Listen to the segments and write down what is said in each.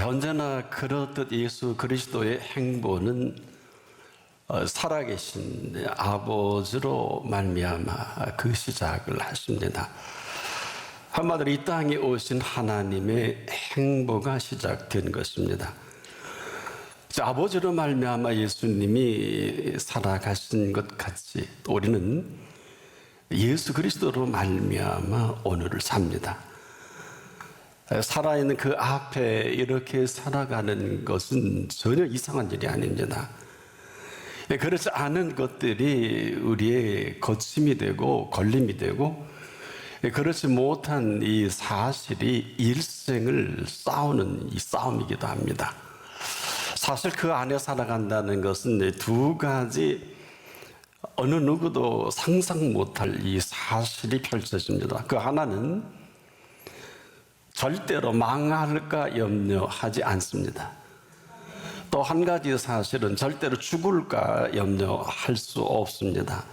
언제나 그렇듯 예수 그리스도의 행보는 살아계신 아버지로 말미암아 그 시작을 하십니다. 한마디로 이 땅에 오신 하나님의 행보가 시작된 것입니다. 아버지로 말미암아 예수님이 살아가신 것 같이 또 우리는 예수 그리스도로 말미암아 오늘을 삽니다. 살아있는 그 앞에 이렇게 살아가는 것은 전혀 이상한 일이 아닙니다. 그렇지 않은 것들이 우리의 거침이 되고 걸림이 되고, 그렇지 못한 이 사실이 일생을 싸우는 이 싸움이기도 합니다. 사실 그 안에 살아간다는 것은 두 가지 어느 누구도 상상 못할 이 사실이 펼쳐집니다. 그 하나는 절대로 망할까 염려하지 않습니다. 또 한 가지 사실은 절대로 죽을까 염려할 수 없습니다.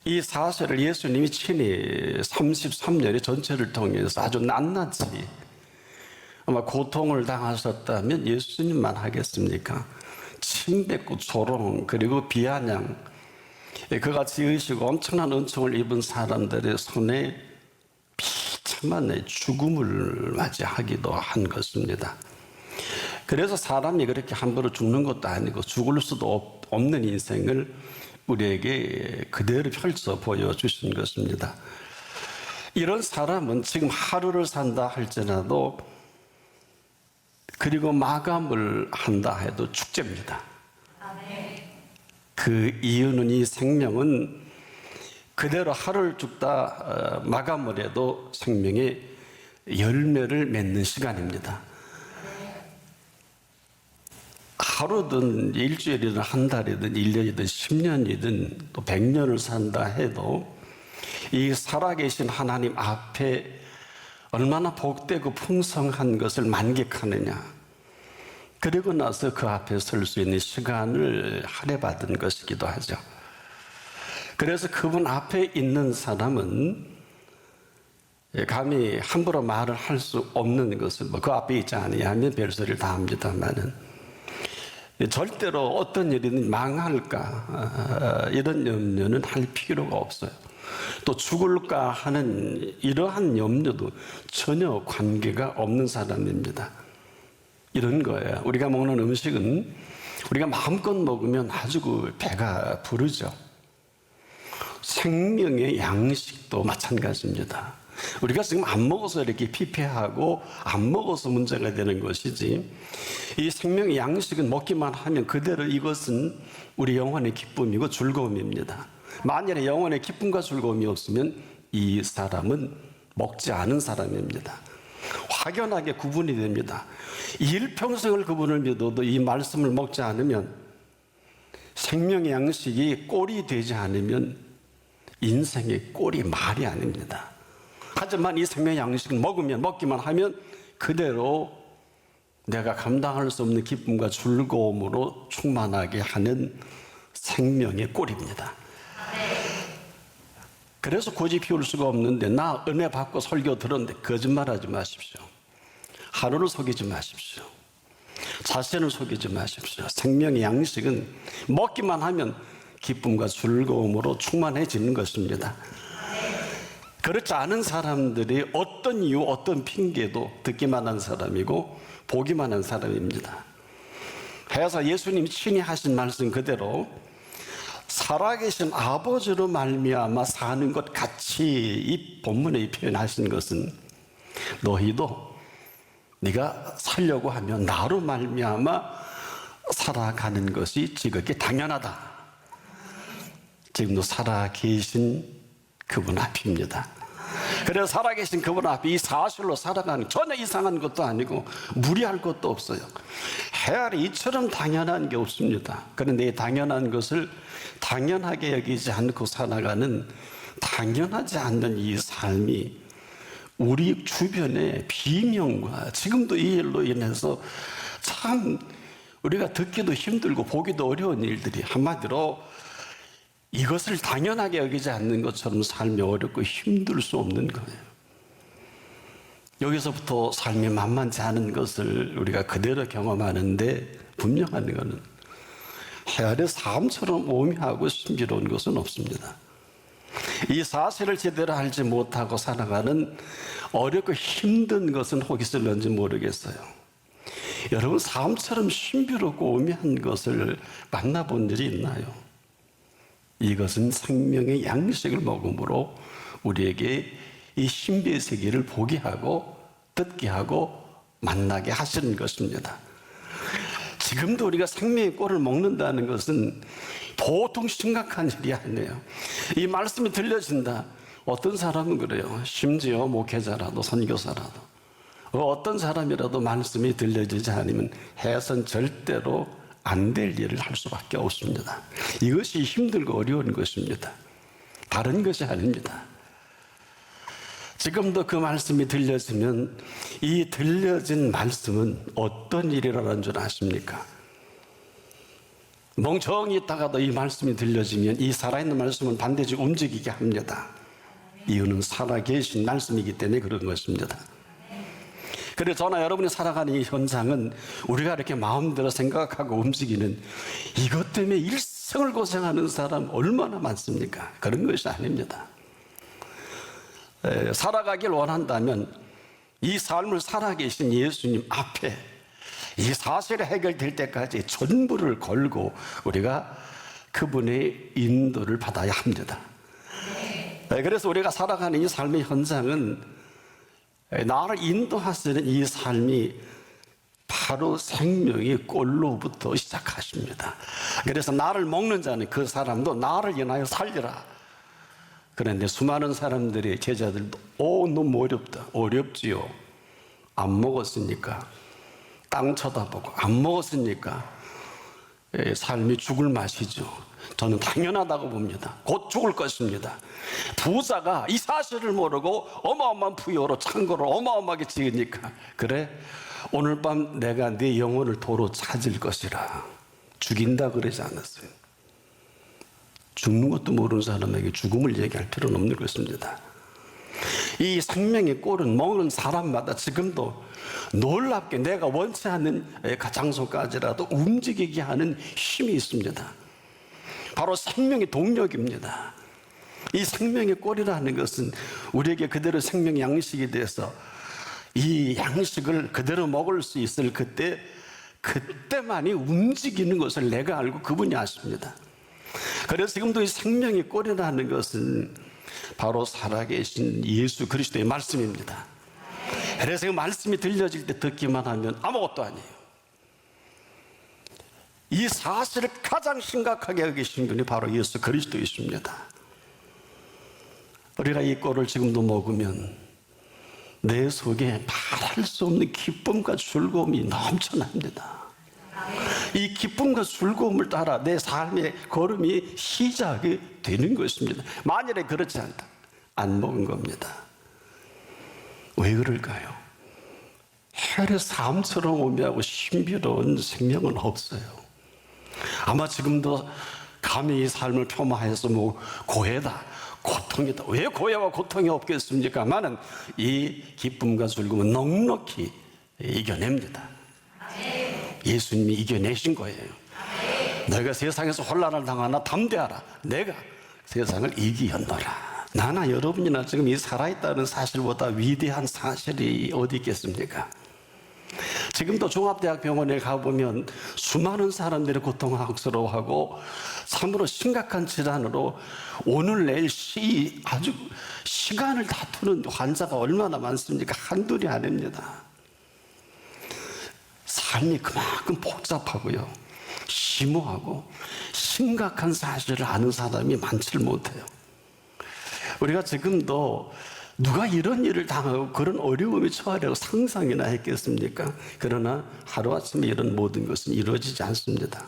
이 사실을 예수님이 친히 33년의 전체를 통해서 아주 낱낱이 아마 고통을 당하셨다면 예수님만 하겠습니까? 침뱉고 조롱 그리고 비아냥 그같이 의식고 엄청난 은총을 입은 사람들의 손에 비참한 죽음을 맞이하기도 한 것입니다. 그래서 사람이 그렇게 함부로 죽는 것도 아니고 죽을 수도 없는 인생을 우리에게 그대로 펼쳐 보여주신 것입니다. 이런 사람은 지금 하루를 산다 할지라도 그리고 마감을 한다 해도 축제입니다. 그 이유는 이 생명은 그대로 하루를 죽다 마감을 해도 생명의 열매를 맺는 시간입니다. 하루든 일주일이든 한 달이든 1년이든 10년이든 또 100년을 산다 해도 이 살아계신 하나님 앞에 얼마나 복되고 풍성한 것을 만끽하느냐, 그리고 나서 그 앞에 설 수 있는 시간을 할애받은 것이기도 하죠. 그래서 그분 앞에 있는 사람은 감히 함부로 말을 할 수 없는 것을 그 앞에 있지 아니하면 별소리를 다 합니다만은 절대로 어떤 일이든 망할까 이런 염려는 할 필요가 없어요. 또 죽을까 하는 이러한 염려도 전혀 관계가 없는 사람입니다. 이런 거예요. 우리가 먹는 음식은 우리가 마음껏 먹으면 아주 그 배가 부르죠. 생명의 양식도 마찬가지입니다. 우리가 지금 안 먹어서 이렇게 피폐하고 안 먹어서 문제가 되는 것이지, 이 생명의 양식은 먹기만 하면 그대로 이것은 우리 영혼의 기쁨이고 즐거움입니다. 만일에 영혼의 기쁨과 즐거움이 없으면 이 사람은 먹지 않은 사람입니다. 확연하게 구분이 됩니다. 일평생을 그분을 믿어도 이 말씀을 먹지 않으면, 생명의 양식이 꼴이 되지 않으면 인생의 꼴이 말이 아닙니다. 하지만 이 생명의 양식은 먹기만 하면 그대로 내가 감당할 수 없는 기쁨과 즐거움으로 충만하게 하는 생명의 꼴입니다. 그래서 고집 피울 수가 없는데, 나 은혜 받고 설교 들었는데 거짓말하지 마십시오. 하루를 속이지 마십시오. 자신을 속이지 마십시오. 생명의 양식은 먹기만 하면 기쁨과 즐거움으로 충만해지는 것입니다. 그렇지 않은 사람들이 어떤 이유, 어떤 핑계도 듣기만 한 사람이고 보기만 한 사람입니다. 그래서 예수님이 친히 하신 말씀 그대로 살아계신 아버지로 말미암아 사는 것 같이 이 본문에 표현하신 것은, 너희도 네가 살려고 하면 나로 말미암아 살아가는 것이 지극히 당연하다. 지금도 살아계신 그분 앞입니다. 그래서 살아계신 그분 앞에 이 사실로 살아가는, 전혀 이상한 것도 아니고 무리할 것도 없어요. 헤아리 이처럼 당연한 게 없습니다. 그런데 이 당연한 것을 당연하게 여기지 않고 살아가는, 당연하지 않는 이 삶이 우리 주변의 비명과 지금도 이 일로 인해서 참 우리가 듣기도 힘들고 보기도 어려운 일들이, 한마디로 이것을 당연하게 여기지 않는 것처럼 삶이 어렵고 힘들 수 없는 거예요. 여기서부터 삶이 만만치 않은 것을 우리가 그대로 경험하는데, 분명한 것은 헤아려 삶처럼 오묘하고 신비로운 것은 없습니다. 이 사실을 제대로 알지 못하고 살아가는 어렵고 힘든 것은 혹 있을런지 모르겠어요. 여러분, 삶처럼 신비롭고 오묘한 것을 만나본 일이 있나요? 이것은 생명의 양식을 먹음으로 우리에게 이 신비의 세계를 보게 하고 듣게 하고 만나게 하시는 것입니다. 지금도 우리가 생명의 꼴을 먹는다는 것은 보통 심각한 일이 아니에요. 이 말씀이 들려진다. 어떤 사람은 그래요. 심지어 목회자라도 선교사라도 어떤 사람이라도 말씀이 들려지지 않으면 해선 절대로 안 될 일을 할 수밖에 없습니다. 이것이 힘들고 어려운 것입니다. 다른 것이 아닙니다. 지금도 그 말씀이 들려지면 이 들려진 말씀은 어떤 일이라는 줄 아십니까? 멍청히 있다가도 이 말씀이 들려지면 이 살아있는 말씀은 반드시 움직이게 합니다. 이유는 살아계신 말씀이기 때문에 그런 것입니다. 그래서 저나 여러분이 살아가는 이 현장은 우리가 이렇게 마음대로 생각하고 움직이는, 이것 때문에 일생을 고생하는 사람 얼마나 많습니까? 그런 것이 아닙니다. 살아가길 원한다면 이 삶을 살아계신 예수님 앞에 이 사실이 해결될 때까지 전부를 걸고 우리가 그분의 인도를 받아야 합니다. 그래서 우리가 살아가는 이 삶의 현장은 나를 인도하시는 이 삶이 바로 생명의 꼴로부터 시작하십니다. 그래서 나를 먹는 자는 그 사람도 나를 인하여 살리라. 그런데 수많은 사람들이, 제자들도 너무 어렵다. 어렵지요. 안 먹었으니까. 땅 쳐다보고 안 먹었으니까 삶이 죽을 맛이죠. 저는 당연하다고 봅니다. 곧 죽을 것입니다. 부자가 이 사실을 모르고 어마어마한 부여로 창고를 어마어마하게 지으니까, 그래 오늘 밤 내가 네 영혼을 도로 찾을 것이라 죽인다 그러지 않았어요. 죽는 것도 모르는 사람에게 죽음을 얘기할 필요는 없는 것입니다. 이 생명의 꼴은 먹는 사람마다 지금도 놀랍게 내가 원치 않는 장소까지라도 움직이게 하는 힘이 있습니다. 바로 생명의 동력입니다. 이 생명의 꼴이라는 것은 우리에게 그대로 생명의 양식이 돼서 이 양식을 그대로 먹을 수 있을 그때만이 움직이는 것을 내가 알고 그분이 아십니다. 그래서 지금도 이 생명의 꼴이라는 것은 바로 살아계신 예수 그리스도의 말씀입니다. 그래서 이 말씀이 들려질 때 듣기만 하면 아무것도 아니에요. 이 사실을 가장 심각하게 여기신 분이 바로 예수 그리스도이십니다. 우리가 이 꼴을 지금도 먹으면 내 속에 말할 수 없는 기쁨과 즐거움이 넘쳐납니다. 이 기쁨과 즐거움을 따라 내 삶의 걸음이 시작이 되는 것입니다. 만일에 그렇지 않다, 안 먹은 겁니다. 왜 그럴까요? 혈의 삶처럼 오묘하고 신비로운 생명은 없어요. 아마 지금도 감히 이 삶을 폄하해서 고해다, 고통이다. 왜 고해와 고통이 없겠습니까마는 이 기쁨과 즐거움은 넉넉히 이겨냅니다. 예수님이 이겨내신 거예요. 너희가 세상에서 혼란을 당하나 담대하라. 내가 세상을 이기었노라. 나나 여러분이나 지금 이 살아있다는 사실보다 위대한 사실이 어디 있겠습니까? 지금도 종합대학병원에 가보면 수많은 사람들이 고통스러워하고 참으로 심각한 질환으로 오늘 내일 아주 시간을 다투는 환자가 얼마나 많습니까? 한둘이 아닙니다. 삶이 그만큼 복잡하고요, 심오하고 심각한 사실을 아는 사람이 많지를 못해요. 우리가 지금도 누가 이런 일을 당하고 그런 어려움에 처하려고 상상이나 했겠습니까? 그러나 하루아침에 이런 모든 것은 이루어지지 않습니다.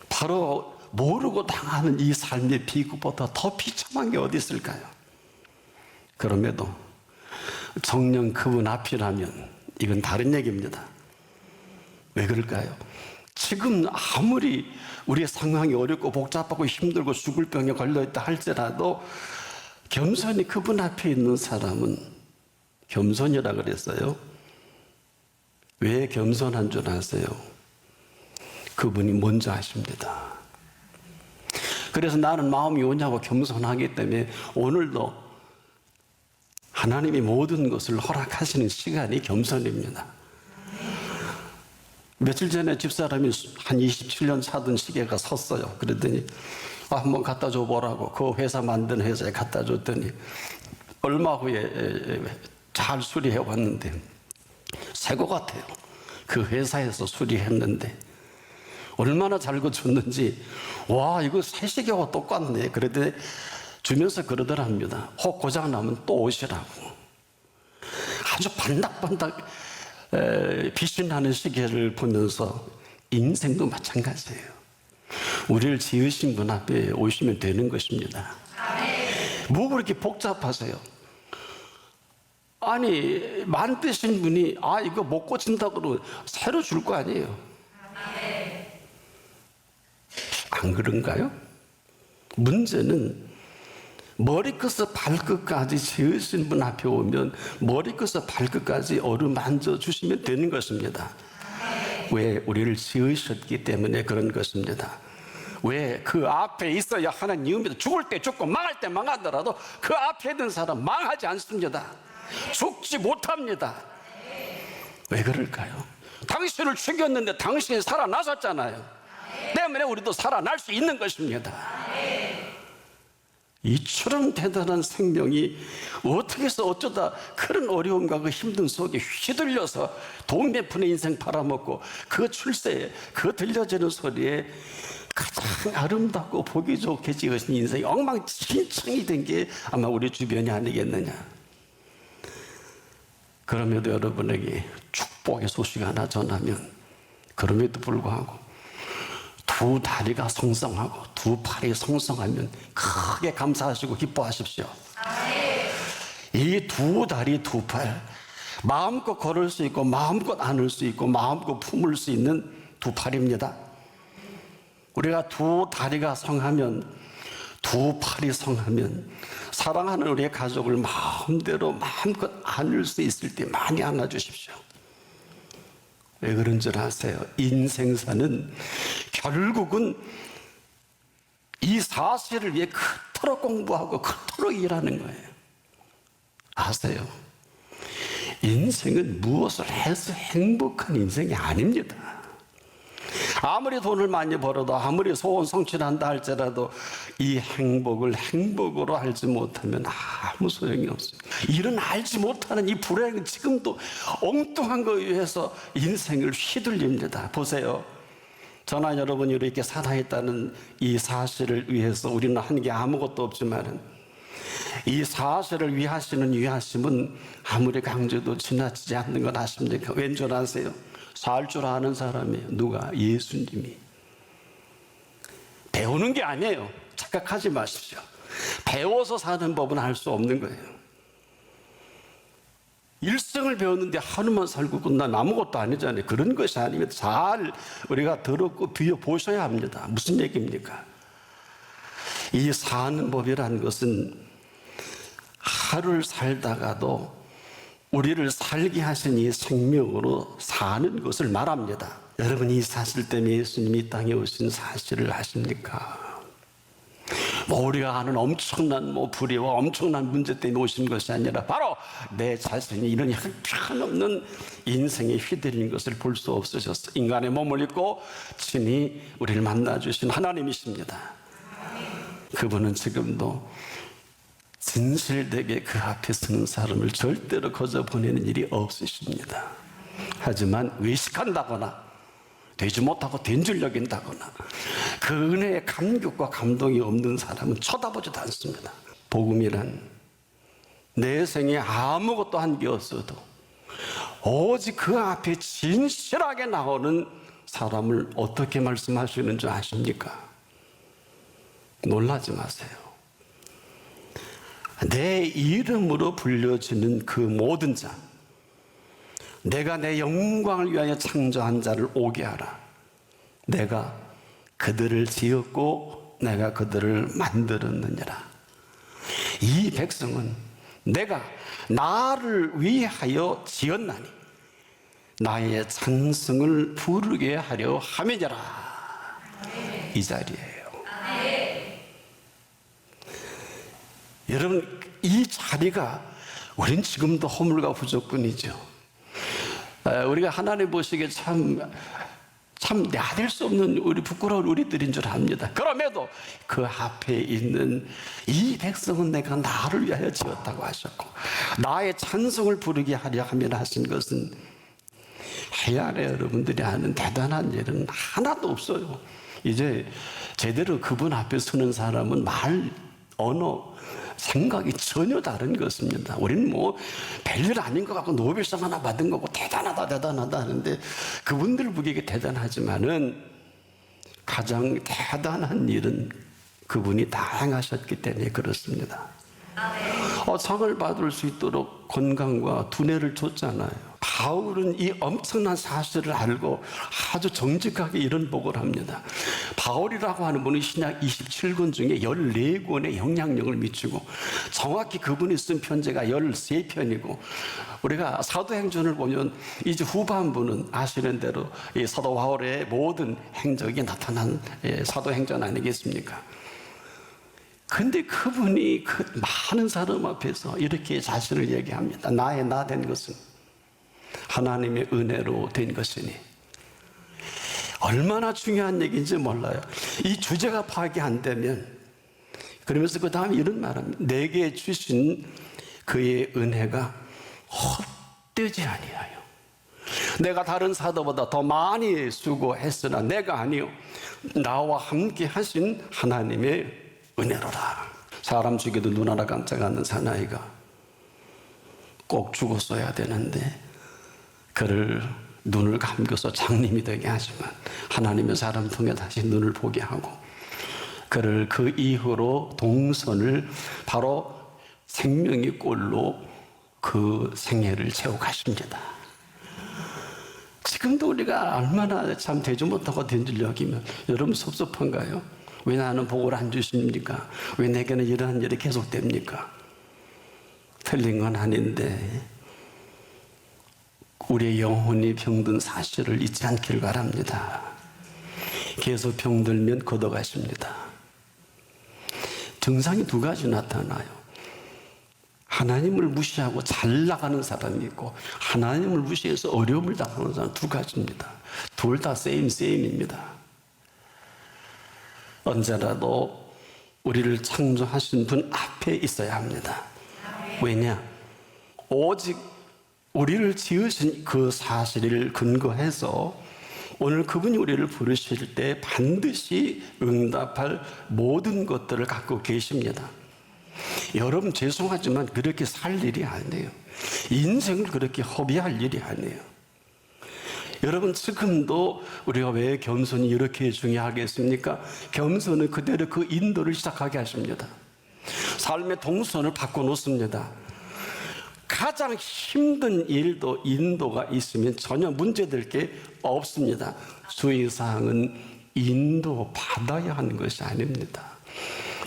바로 모르고 당하는 이 삶의 비극보다 더 비참한 게 어디 있을까요? 그럼에도 정녕 그분 앞이라면 이건 다른 얘기입니다. 왜 그럴까요? 지금 아무리 우리의 상황이 어렵고 복잡하고 힘들고 죽을 병에 걸려있다 할지라도 겸손히 그분 앞에 있는 사람은 겸손이라 그랬어요. 왜 겸손한 줄 아세요? 그분이 먼저 하십니다. 그래서 나는 마음이 오냐고 겸손하기 때문에 오늘도 하나님이 모든 것을 허락하시는 시간이 겸손입니다. 며칠 전에 집사람이 한 27년 사던 시계가 섰어요. 그랬더니 한번 갖다 줘보라고 그 회사 만든 회사에 갖다 줬더니 얼마 후에 잘 수리해 왔는데 새 거 같아요. 그 회사에서 수리했는데 얼마나 잘 고쳤는지, 와, 이거 새 시계와 똑같네. 그랬더니 주면서 그러더랍니다. 혹 고장 나면 또 오시라고. 아주 반닥반닥 빛이 나는 시계를 보면서 인생도 마찬가지예요. 우리를 지으신 분 앞에 오시면 되는 것입니다. 뭐 그렇게 복잡하세요? 아니, 만드신 분이 이거 못 고친다고 그러면 새로 줄 거 아니에요? 안 그런가요? 문제는 머리끝에서 발끝까지 지으신 분 앞에 오면 머리끝에서 발끝까지 어루만져 주시면 되는 것입니다. 왜? 우리를 지으셨기 때문에 그런 것입니다. 왜? 그 앞에 있어야 하나님입니다. 죽을 때 죽고 망할 때 망하더라도 그 앞에 있는 사람 망하지 않습니다. 죽지 못합니다. 왜 그럴까요? 당신을 죽였는데 당신이 살아나셨잖아요. 때문에 우리도 살아날 수 있는 것입니다. 이처럼 대단한 생명이 어떻게 해서 어쩌다 그런 어려움과 그 힘든 속에 휘둘려서 돈 몇 푼의 인생 팔아먹고 그 출세에 그 들려지는 소리에 가장 아름답고 보기 좋게 지으신 인생이 엉망진창이 된 게 아마 우리 주변이 아니겠느냐. 그럼에도 여러분에게 축복의 소식 하나 전하면, 그럼에도 불구하고 두 다리가 성성하고 두 팔이 성성하면 크게 감사하시고 기뻐하십시오. 이 두 다리 두 팔, 마음껏 걸을 수 있고 마음껏 안을 수 있고 마음껏 품을 수 있는 두 팔입니다. 우리가 두 다리가 성하면, 두 팔이 성하면 사랑하는 우리의 가족을 마음대로 마음껏 안을 수 있을 때 많이 안아주십시오. 왜 그런 줄 아세요? 인생사는 결국은 이 사실을 위해 그토록 공부하고 그토록 일하는 거예요. 아세요? 인생은 무엇을 해서 행복한 인생이 아닙니다. 아무리 돈을 많이 벌어도, 아무리 소원 성취한다 할지라도 이 행복을 행복으로 알지 못하면 아무 소용이 없습니다. 이런 알지 못하는 이 불행은 지금도 엉뚱한 거에 의해서 인생을 휘둘립니다. 보세요. 저나 여러분이 이렇게 살아있다는 이 사실을 위해서 우리는 한 게 아무것도 없지만은, 이 사실을 위하시는 위하심은 아무리 강조도 지나치지 않는 건 아십니까? 왠 줄 아세요? 살 줄 아는 사람이에요. 누가? 예수님이. 배우는 게 아니에요. 착각하지 마십시오. 배워서 사는 법은 할 수 없는 거예요. 일생을 배웠는데 하루만 살고 끝나면 아무것도 아니잖아요. 그런 것이 아니면 잘 우리가 들었고 비워보셔야 합니다. 무슨 얘기입니까? 이 사는 법이라는 것은 하루를 살다가도 우리를 살게 하신 이 생명으로 사는 것을 말합니다. 여러분, 이 사실 때문에 예수님이 이 땅에 오신 사실을 아십니까? 우리가 아는 엄청난 불의와 엄청난 문제 때문에 오신 것이 아니라 바로 내 자신이 이런 형편없는 인생에 휘둘리는 것을 볼 수 없으셨어. 인간의 몸을 입고 친히 우리를 만나주신 하나님이십니다. 그분은 지금도 진실되게 그 앞에 서는 사람을 절대로 거저 보내는 일이 없으십니다. 하지만 외식한다거나 되지 못하고 된 줄 여긴다거나 그 은혜의 감격과 감동이 없는 사람은 쳐다보지도 않습니다. 복음이란 내 생에 아무것도 한 게 없어도 오직 그 앞에 진실하게 나오는 사람을 어떻게 말씀하시는 줄 아십니까? 놀라지 마세요. 내 이름으로 불려지는 그 모든 자, 내가 내 영광을 위하여 창조한 자를 오게 하라. 내가 그들을 지었고 내가 그들을 만들었느니라. 이 백성은 내가 나를 위하여 지었나니 나의 찬송을 부르게 하려 함이니라. 이 자리예요. 여러분, 이 자리가 우린 지금도 허물과 부족뿐이죠. 우리가 하나님 보시기에 참 나댈 수 없는 우리 부끄러운 우리들인 줄 압니다. 그럼에도 그 앞에 있는 이 백성은 내가 나를 위하여 지었다고 하셨고 나의 찬송을 부르게 하려 하면 하신 것은 해야 할 여러분들이 아는 대단한 일은 하나도 없어요. 이제 제대로 그분 앞에 서는 사람은 말, 언어, 생각이 전혀 다른 것입니다. 우리는 뭐 별일 아닌 것 같고 노벨상 하나 받은 거고 대단하다 하는데 그분들 보기에 대단하지만은 가장 대단한 일은 그분이 다 행하셨기 때문에 그렇습니다. 상을 받을 수 있도록 건강과 두뇌를 줬잖아요. 바울은 이 엄청난 사실을 알고 아주 정직하게 이런 보고를 합니다. 바울이라고 하는 분은 신약 27권 중에 14권의 영향력을 미치고 정확히 그분이 쓴 편지가 13편이고 우리가 사도행전을 보면 이제 후반부는 아시는 대로 이 사도 바울의 모든 행적이 나타난 사도행전 아니겠습니까? 근데 그분이 그 많은 사람 앞에서 이렇게 자신을 얘기합니다. 나의 나 된 것은 하나님의 은혜로 된 것이니. 얼마나 중요한 얘기인지 몰라요. 이 주제가 파악이 안 되면 그러면서 그 다음에 이런 말합니다. 내게 주신 그의 은혜가 헛되지 아니하여 내가 다른 사도보다 더 많이 수고했으나 내가 아니요 나와 함께 하신 하나님의 은혜로라. 사람 죽여도 눈 하나 깜짝 않는 사나이가 꼭 죽었어야 되는데 그를 눈을 감겨서 장님이 되게 하지만 하나님의 사람 통해 다시 눈을 보게 하고 그를 그 이후로 동선을 바로 생명의 꼴로 그 생애를 채워 가십니다. 지금도 우리가 얼마나 참 되지 못하고 된 줄 여기면 여러분 섭섭한가요? 왜 나는 복을 안 주십니까? 왜 내게는 이러한 일이 계속됩니까? 틀린 건 아닌데 우리의 영혼이 병든 사실을 잊지 않기를 바랍니다. 계속 병들면 걷어가십니다. 증상이 두 가지 나타나요. 하나님을 무시하고 잘 나가는 사람이 있고 하나님을 무시해서 어려움을 당하는 사람 두 가지입니다. 둘 다 세임입니다. 언제라도 우리를 창조하신 분 앞에 있어야 합니다. 왜냐? 오직 우리를 지으신 그 사실을 근거해서 오늘 그분이 우리를 부르실 때 반드시 응답할 모든 것들을 갖고 계십니다. 여러분 죄송하지만 그렇게 살 일이 아니에요. 인생을 그렇게 허비할 일이 아니에요. 여러분 지금도 우리가 왜 겸손이 이렇게 중요하겠습니까? 겸손은 그대로 그 인도를 시작하게 하십니다. 삶의 동선을 바꿔놓습니다. 가장 힘든 일도 인도가 있으면 전혀 문제될 게 없습니다. 주의사항은 인도받아야 하는 것이 아닙니다.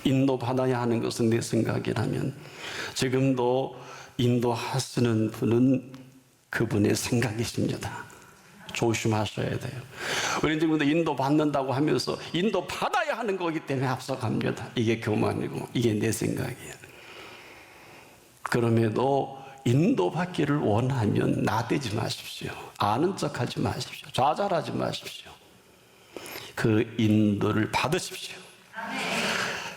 인도받아야 하는 것은 내 생각이라면 지금도 인도하시는 분은 그분의 생각이십니다. 조심하셔야 돼요. 우리는 지금도 인도받는다고 하면서 인도받아야 하는 거기 때문에 앞서갑니다. 이게 교만이고 이게 내 생각이에요. 그럼에도 인도받기를 원하면 나대지 마십시오. 아는 척하지 마십시오. 좌절하지 마십시오. 그 인도를 받으십시오.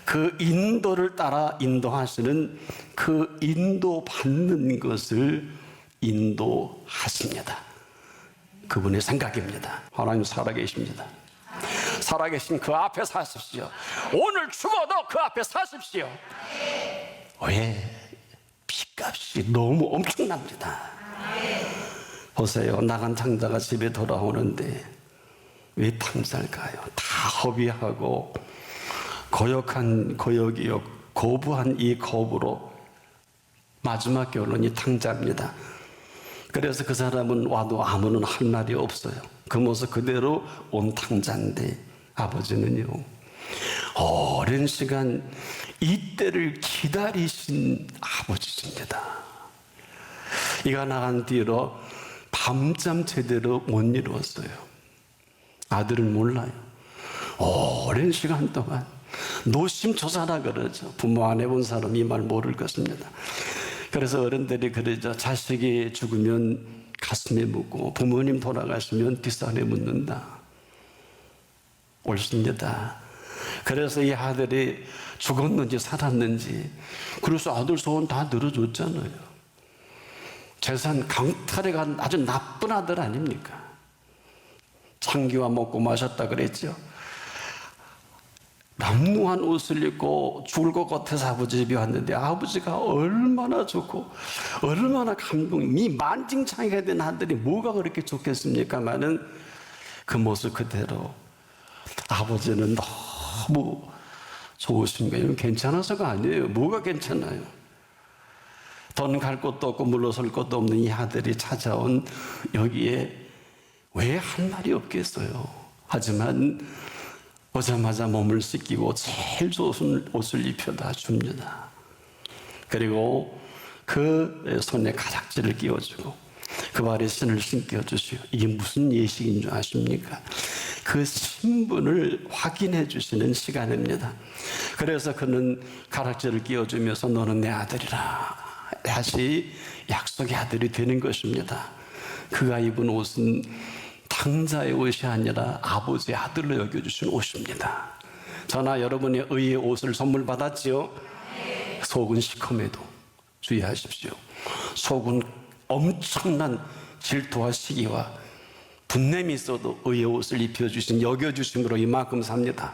그 인도를 따라 인도하시는 그 인도받는 것을 인도하십니다. 그분의 생각입니다. 하나님 살아계십니다. 살아계신 그 앞에 사십시오. 오늘 죽어도 그 앞에 사십시오. 왜? 핏값이 너무 엄청납니다. 보세요. 나간 탕자가 집에 돌아오는데 왜 탕자일까요? 다 허비하고 거역한 거역이요 거부한 이 거부로 마지막 결론이 탕자입니다. 그래서 그 사람은 와도 아무는 할 말이 없어요. 그 모습 그대로 온 탕자인데 아버지는요 오랜 시간 이때를 기다리신 아버지십니다. 이가 나간 뒤로 밤잠 제대로 못 이루었어요. 아들은 몰라요. 오랜 시간 동안 노심초사라 그러죠. 부모 안 해본 사람이 이 말 모를 것입니다. 그래서 어른들이 그러죠. 자식이 죽으면 가슴에 묻고 부모님 돌아가시면 뒷산에 묻는다. 옳습니다. 그래서 이 아들이 죽었는지 살았는지, 그래서 아들 소원 다 들어줬잖아요. 재산 강탈해 간 아주 나쁜 아들 아닙니까? 창기와 먹고 마셨다 그랬죠. 남루한 옷을 입고 죽을 것 같아서 아버지 집에 왔는데 아버지가 얼마나 좋고 얼마나 감동이 만징창이가 된 아들이 뭐가 그렇게 좋겠습니까마는 그 모습 그대로 아버지는 너무 좋으신 거예요. 괜찮아서가 아니에요. 뭐가 괜찮아요? 돈 갈 곳도 없고 물러설 곳도 없는 이 아들이 찾아온 여기에 왜 한 말이 없겠어요? 하지만 오자마자 몸을 씻기고 제일 좋은 옷을 입혀다 줍니다. 그리고 그 손에 가락지를 끼워주고 그 발에 신을 신겨주시고, 이게 무슨 예식인 줄 아십니까? 그 신분을 확인해 주시는 시간입니다. 그래서 그는 가락지를 끼워주면서 너는 내 아들이라 다시 약속의 아들이 되는 것입니다. 그가 입은 옷은 탕자의 옷이 아니라 아버지의 아들로 여겨주신 옷입니다. 저나 여러분의 의의 옷을 선물 받았지요? 속은 시커매도 주의하십시오. 속은 엄청난 질투와 시기와 분냄이 있어도 의의 옷을 입혀주신, 여겨주심으로 이만큼 삽니다.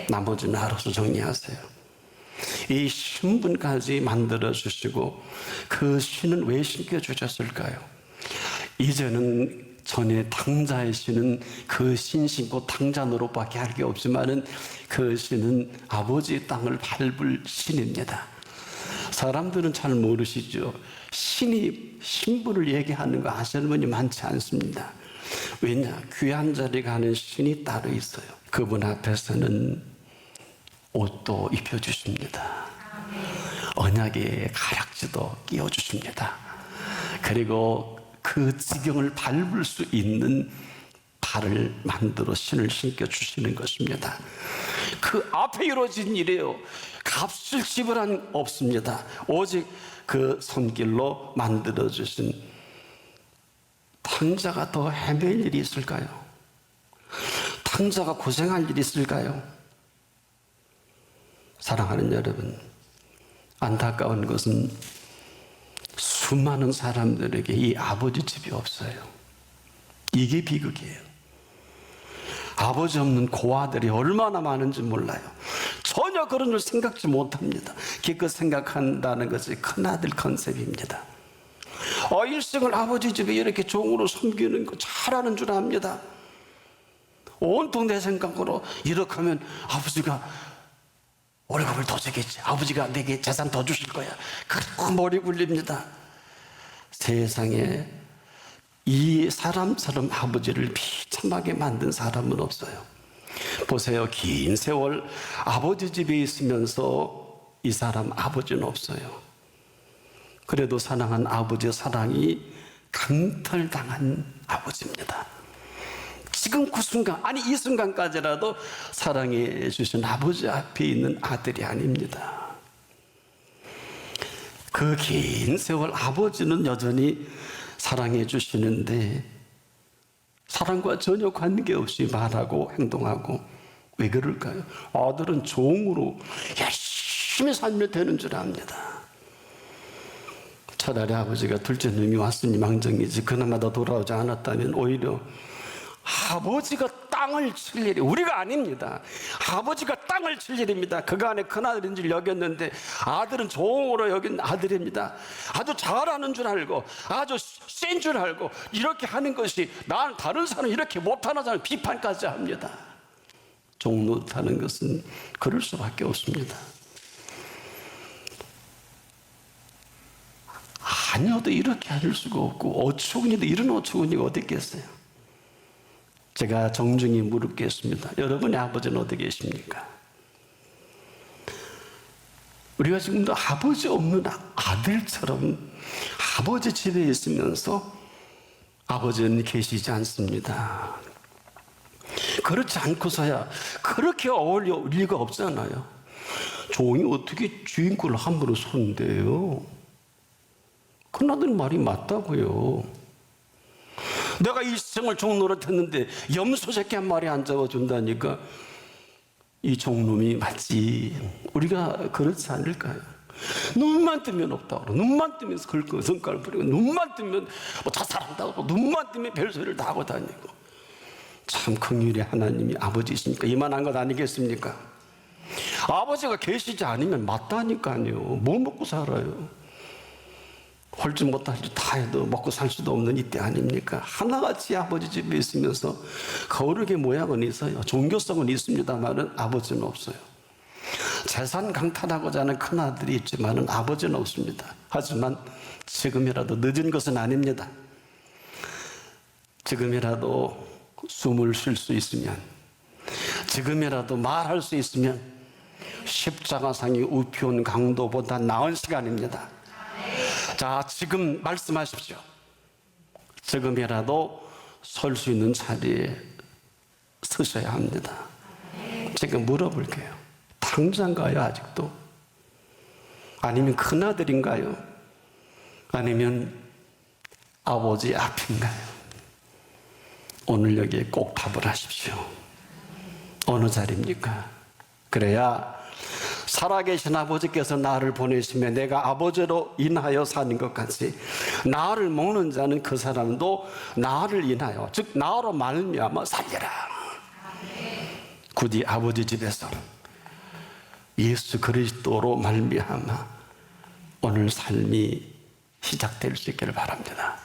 나머지는 알아서 정리하세요. 이 신분까지 만들어주시고 그 신은 왜 신겨주셨을까요? 이제는 전에 탕자의 신은 그 신 신고 탕자 노릇밖에 할 게 없지만은 그 신은 아버지의 땅을 밟을 신입니다. 사람들은 잘 모르시죠. 신이 신분을 얘기하는 거 아시는 분이 많지 않습니다. 왜냐? 귀한 자리 가는 신이 따로 있어요. 그분 앞에서는 옷도 입혀주십니다. 언약의 가락지도 끼워주십니다. 그리고 그 지경을 밟을 수 있는 발을 만들어 신을 신겨주시는 것입니다. 그 앞에 이루어진 일이에요. 값을 지불한 없습니다. 오직 그 손길로 만들어주신. 탕자가 더 헤맬 일이 있을까요? 탕자가 고생할 일이 있을까요? 사랑하는 여러분, 안타까운 것은 수많은 사람들에게 이 아버지 집이 없어요. 이게 비극이에요. 아버지 없는 고아들이 얼마나 많은지 몰라요. 전혀 그런 줄 생각지 못합니다. 기껏 생각한다는 것이 큰아들 컨셉입니다. 일생을 아버지 집에 이렇게 종으로 섬기는 거 잘하는 줄 압니다. 온통 내 생각으로 이렇게 하면 아버지가 월급을 더 주겠지, 아버지가 내게 재산 더 주실 거야, 그렇게 머리 굴립니다. 세상에 이 사람처럼 아버지를 비참하게 만든 사람은 없어요. 보세요. 긴 세월 아버지 집에 있으면서 이 사람 아버지는 없어요. 그래도 사랑한 아버지의 사랑이 강탈당한 아버지입니다. 지금 그 순간, 아니 이 순간까지라도 사랑해 주신 아버지 앞에 있는 아들이 아닙니다. 그 긴 세월 아버지는 여전히 사랑해 주시는데 사랑과 전혀 관계없이 말하고 행동하고, 왜 그럴까요? 아들은 종으로 열심히 살면 되는 줄 압니다. 차라리 아버지가 둘째 놈이 왔으니 망정이지, 그나마 더 돌아오지 않았다면 오히려 아버지가 땅을 칠 일이 우리가 아닙니다. 아버지가 땅을 칠 일입니다. 그간에 큰아들인 줄 여겼는데 아들은 종으로 여긴 아들입니다. 아주 잘하는 줄 알고 아주 센 줄 알고 이렇게 하는 것이, 난 다른 사람 이렇게 못하는 사람 비판까지 합니다. 종 노릇하는 것은 그럴 수밖에 없습니다. 아니어도 이렇게 할 수가 없고, 어처구니도 이런 어처구니가 어디 있겠어요? 제가 정중히 물었겠습니다. 여러분의 아버지는 어디 계십니까? 우리가 지금도 아버지 없는 아들처럼 아버지 집에 있으면서 아버지는 계시지 않습니다. 그렇지 않고서야 그렇게 어울릴 리가 없잖아요. 종이 어떻게 주인권을 함부로 손대요? 그나들 말이 맞다고요. 내가 이 세상을 종노릇 했는데 염소 새끼 한 마리 안 잡아준다니까 이 종놈이 맞지. 우리가 그렇지 않을까요? 눈만 뜨면 없다고 그러고, 눈만 뜨면 긁고 성깔 부리고, 눈만 뜨면 뭐 자살한다고 하고, 눈만 뜨면 별소리를 다 하고 다니고. 참 긍휼의 하나님이 아버지이시니까 이만한 것 아니겠습니까? 아버지가 계시지 않으면 맞다니까요. 뭐 먹고 살아요? 홀지 못할 줄 다 해도 먹고 살 수도 없는 이때 아닙니까? 하나같이 아버지 집에 있으면서 거룩의 모양은 있어요. 종교성은 있습니다만은 아버지는 없어요. 재산 강탈하고자 하는 큰아들이 있지만은 아버지는 없습니다. 하지만 지금이라도 늦은 것은 아닙니다. 지금이라도 숨을 쉴 수 있으면, 지금이라도 말할 수 있으면 십자가상이 우피온 강도보다 나은 시간입니다. 자, 지금 말씀하십시오. 지금이라도 설 수 있는 자리에 서셔야 합니다. 제가 물어볼게요. 당장가요, 아직도? 아니면 큰아들인가요? 아니면 아버지 앞인가요? 오늘 여기에 꼭 답을 하십시오. 어느 자리입니까? 그래야 살아계신 아버지께서 나를 보내시며 내가 아버지로 인하여 사는 것 같이 나를 먹는 자는 그 사람도 나를 인하여, 즉 나로 말미암아 살리라. 굳이 아버지 집에서 예수 그리스도로 말미암아 오늘 삶이 시작될 수 있기를 바랍니다.